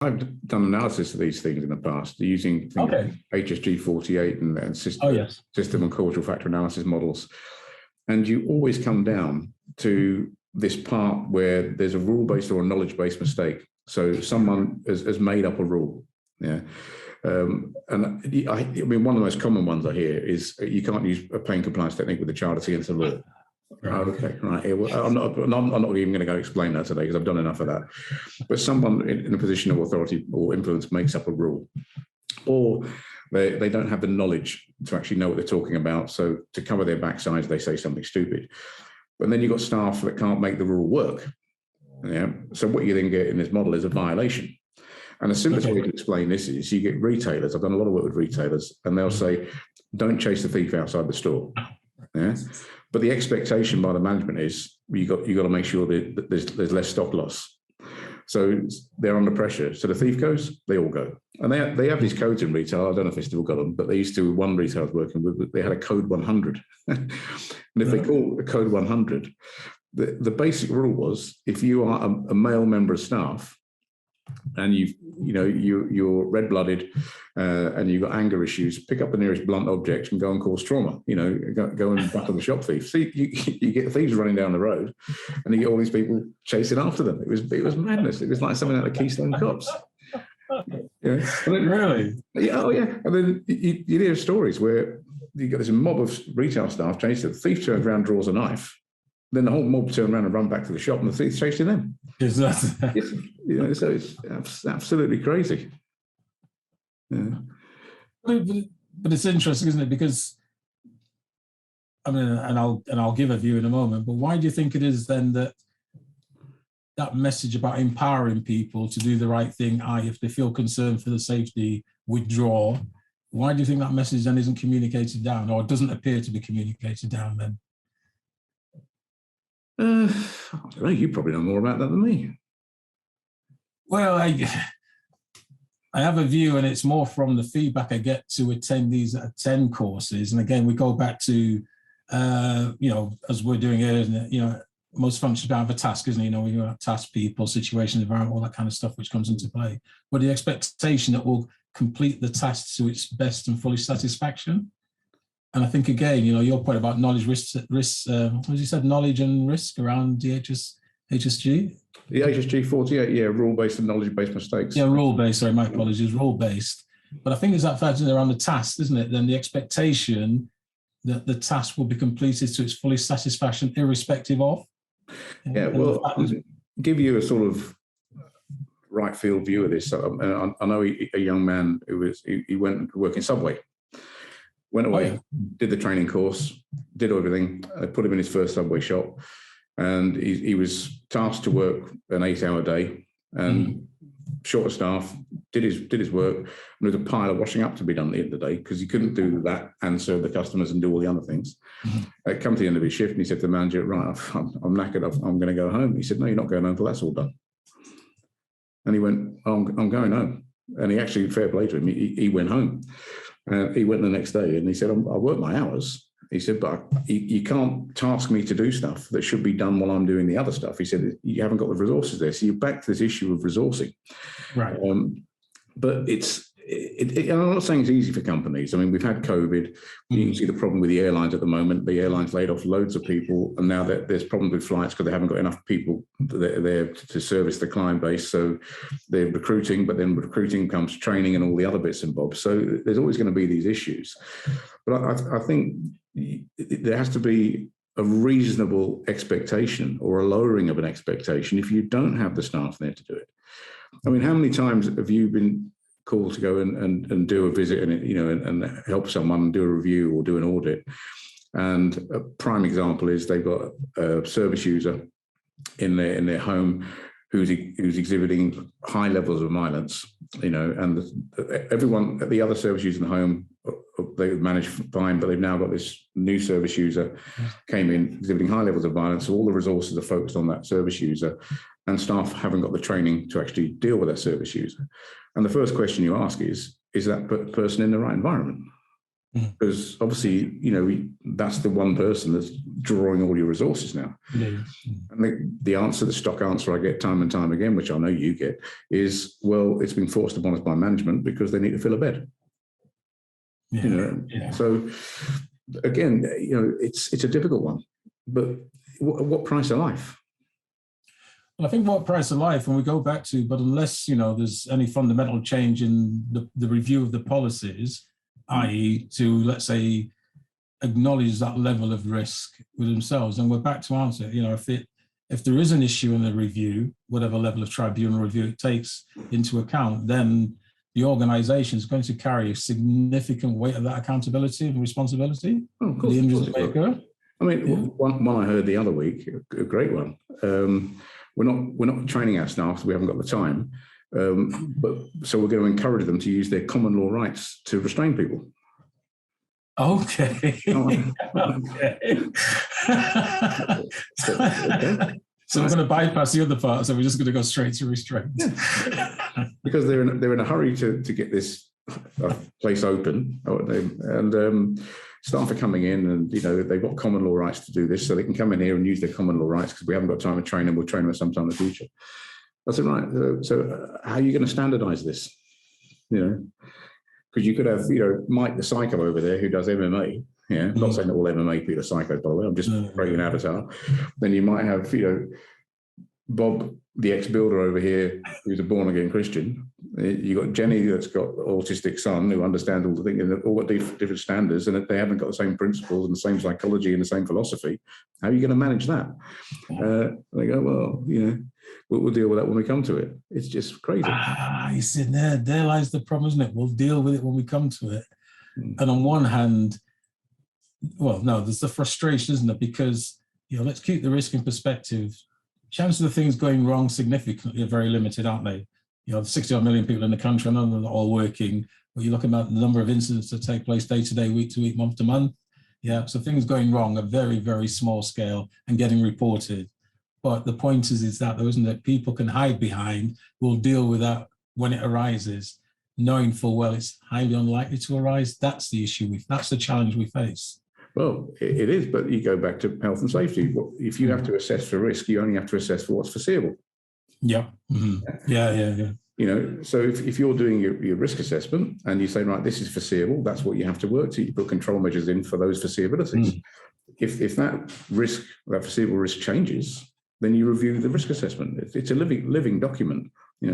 I've done analysis of these things in the past using things like HSG 48 and system and causal factor analysis models. And you always come down to this part where there's a rule-based or a knowledge-based mistake. So someone has made up a rule. Yeah. And I mean, one of the most common ones I hear is you can't use a plain compliance technique with a child against the law. Right. Okay, right. Well, I'm not even going to go explain that today because I've done enough of that. But someone in a position of authority or influence makes up a rule, or they don't have the knowledge to actually know what they're talking about. So to cover their backsides, they say something stupid. But then you've got staff that can't make the rule work. Yeah. So what you then get in this model is a violation. And the simplest way to explain this is you get retailers. I've done a lot of work with retailers, and they'll say, "Don't chase the thief outside the store." Yeah. But the expectation by the management is you got to make sure that there's less stock loss. So they're under pressure. So the thief goes, they all go. And they have these codes in retail. I don't know if they still got them, but they used to, one retailer I was working with, they had a code 100. And if they call a code 100, the basic rule was if you are a male member of staff and you're red-blooded and you've got anger issues, pick up the nearest blunt object and go and cause trauma. Go and battle the shop thief. See, you get thieves running down the road, and you get all these people chasing after them. It was madness. It was like something out of Keystone Cops. Yeah. Really? Yeah. Oh, yeah. And then you hear stories where you get this mob of retail staff chasing. The thief turns around, draws a knife. Then the whole mob turn around and run back to the shop, and the thief's chasing them. So it's absolutely crazy. Yeah. But it's interesting, isn't it? Because I mean, and I'll give a view in a moment. But why do you think it is then that message about empowering people to do the right thing, if they feel concerned for the safety, withdraw? Why do you think that message then isn't communicated down, or doesn't appear to be communicated down then? I don't know. You probably know more about that than me. Well, I have a view, and it's more from the feedback I get to attendees that attend courses. And again, we go back to, as we're doing earlier, most functions don't have a task, isn't it? When you have task people, situation, environment, all that kind of stuff, which comes into play. But the expectation that we'll complete the task to its best and fullest satisfaction. And I think, again, your point about knowledge, risk, as you said, knowledge and risk around the HSG? The HSG 48, yeah, rule-based and knowledge-based mistakes. Yeah, rule-based, sorry, my apologies, rule-based. But I think there's that factor around the task, isn't it? Then the expectation that the task will be completed to its fullest satisfaction, irrespective of. Yeah, well, I'll give you a sort of right field view of this. I know a young man he went to work in Subway. Went away, did the training course, did everything. I put him in his first Subway shop, and he was tasked to work an 8-hour day, and short of staff, did his work, and there was a pile of washing up to be done at the end of the day because he couldn't do that and serve the customers and do all the other things. Come to the end of his shift, and he said to the manager, "Right, I'm knackered. I'm going to go home." He said, "No, you're not going home until that's all done." And he went, I'm going home. And he actually, fair play to him, he went home. He went the next day and he said, I work my hours. He said, but you can't task me to do stuff that should be done while I'm doing the other stuff. He said, you haven't got the resources there. So you're back to this issue of resourcing. Right. But I'm not saying it's easy for companies. I mean, we've had COVID. You can see the problem with the airlines at the moment. The airlines laid off loads of people, and now there's problems with flights because they haven't got enough people there to service the client base. So they're recruiting, but then recruiting comes training and all the other bits and bobs. So there's always going to be these issues. But I think there has to be a reasonable expectation or a lowering of an expectation if you don't have the staff there to do it. I mean, how many times have you been called to go and do a visit and help someone do a review or do an audit? And a prime example is they've got a service user in their home who's exhibiting high levels of violence, and everyone, the other service users in the home, they manage fine, but they've now got this new service user came in exhibiting high levels of violence. So all the resources are focused on that service user, and staff haven't got the training to actually deal with that service user. And the first question you ask is that person in the right environment? Because obviously, you know, that's the one person that's drawing all your resources now. And the answer, the stock answer I get time and time again, which I know you get, is, well, it's been forced upon us by management because they need to fill a bed. You know, so again, you know, it's a difficult one. But what price of life? Well, I think what price of life, and we go back to, but unless, you know, there's any fundamental change in the review of the policies, i.e. to, let's say, acknowledge that level of risk with themselves. And we're back to answer, you know, if there is an issue in the review, whatever level of tribunal review it takes into account, then the organisation is going to carry a significant weight of that accountability and responsibility for the injuries that may occur. I mean, one I heard the other week, a great one. We're not training our staff, so we haven't got the time. But so we're going to encourage them to use their common law rights to restrain people. Okay. So we're going to bypass the other part. So we're just going to go straight to restraint. Because they're in a hurry to get this place open, and staff are coming in, and you know they've got common law rights to do this, so they can come in here and use their common law rights because we haven't got time to train them. We'll train them at some time in the future. I said, right. So how are you going to standardise this? You know, because you could have, you know, Mike the psycho over there who does MMA. Yeah, I'm not saying that all MMA people are psychos, by the way. I'm just creating an avatar. Then you might have, you know, Bob, the ex-builder over here, who's a born-again Christian. You got Jenny, that's got an autistic son who understands all the things, and they've all got different standards, and they haven't got the same principles and the same psychology and the same philosophy. How are you going to manage that? They go, well, you know, we'll deal with that when we come to it. It's just crazy. You see, there lies the problem, isn't it? We'll deal with it when we come to it. And on one hand, well, no, there's the frustration, isn't it? Because, you know, let's keep the risk in perspective. Chances of things going wrong significantly are very limited, aren't they? You know, 60 million people in the country, none of them are all working. But you look at the number of incidents that take place day to day, week to week, month to month. Yeah, so things going wrong are very, very small scale and getting reported. But the point is that, though, isn't it? People can hide behind, we'll deal with that when it arises, knowing full well it's highly unlikely to arise. That's the issue. That's the challenge we face. Well, it is, but you go back to health and safety. If you have to assess for risk, you only have to assess for what's foreseeable. Yeah. Mm-hmm. Yeah. You know, so if you're doing your risk assessment and you say, right, this is foreseeable, that's what you have to work to. You put control measures in for those foreseeabilities. If that risk, that foreseeable risk changes, then you review the risk assessment. It's a living document.